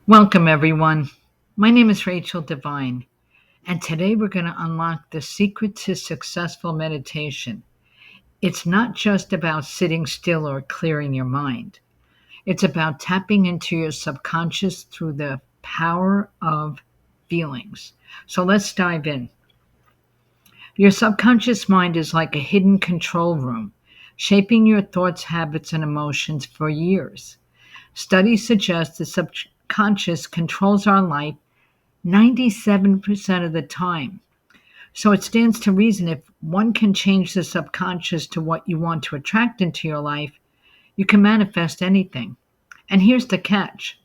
Welcome, everyone. My name is Rachel Devine, and today we're going to unlock the secret to successful meditation. It's not just about sitting still or clearing your mind, it's about tapping into your subconscious through the power of feelings. So let's dive in. Your subconscious mind is like a hidden control room, shaping your thoughts, habits, and emotions for years. Studies suggest the subconscious controls our life 97% of the time. So it stands to reason if one can change the subconscious to what you want to attract into your life, you can manifest anything. And here's the catch: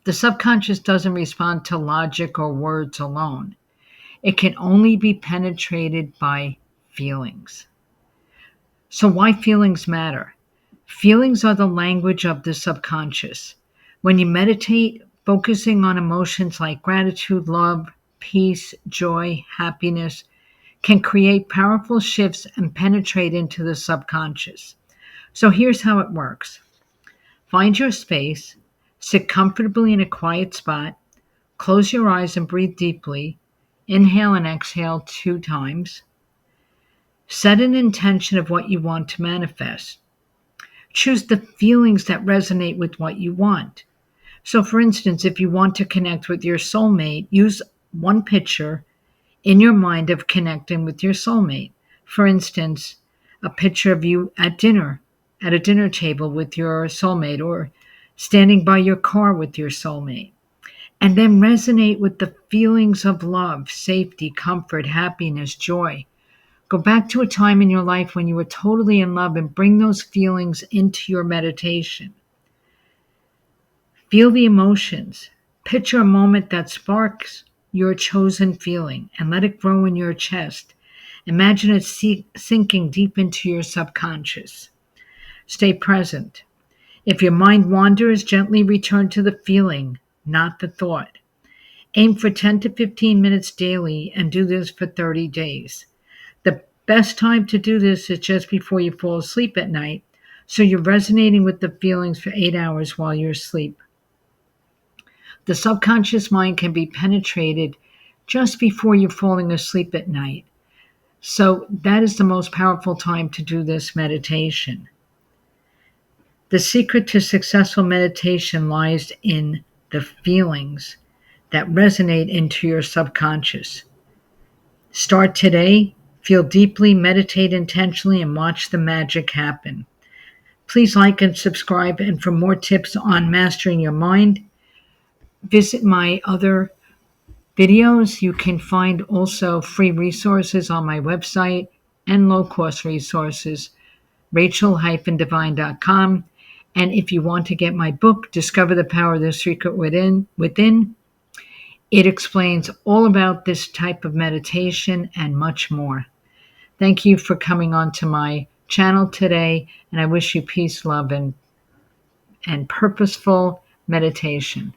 the subconscious doesn't respond to logic or words alone, it can only be penetrated by feelings. So, why feelings matter? Feelings are the language of the subconscious. When you meditate, focusing on emotions like gratitude, love, peace, joy, happiness can create powerful shifts and penetrate into the subconscious. So here's how it works: find your space, sit comfortably in a quiet spot, close your eyes and breathe deeply. Inhale and exhale 2 times. Set an intention of what you want to manifest. Choose the feelings that resonate with what you want. So, for instance, if you want to connect with your soulmate, use one picture in your mind of connecting with your soulmate. For instance, a picture of you at dinner, at a dinner table with your soulmate, or standing by your car with your soulmate. And then resonate with the feelings of love, safety, comfort, happiness, joy. Go back to a time in your life when you were totally in love and bring those feelings into your meditation. Feel the emotions. Picture a moment that sparks your chosen feeling and let it grow in your chest. Imagine it sinking deep into your subconscious. Stay present. If your mind wanders, gently return to the feeling, not the thought. Aim for 10 to 15 minutes daily and do this for 30 days. The best time to do this is just before you fall asleep at night, so you're resonating with the feelings for 8 hours while you're asleep. The subconscious mind can be penetrated just before you're falling asleep at night. So that is the most powerful time to do this meditation. The secret to successful meditation lies in the feelings that resonate into your subconscious. Start today, feel deeply, meditate intentionally, and watch the magic happen. Please like and subscribe, and for more tips on mastering your mind, visit my other videos. You can find also free resources on my website and low-cost resources, rachel-divine.com. And if you want to get my book, Discover the Power of the Secret Within, it explains all about this type of meditation and much more. Thank you for coming on to my channel today, and I wish you peace, love, and purposeful meditation.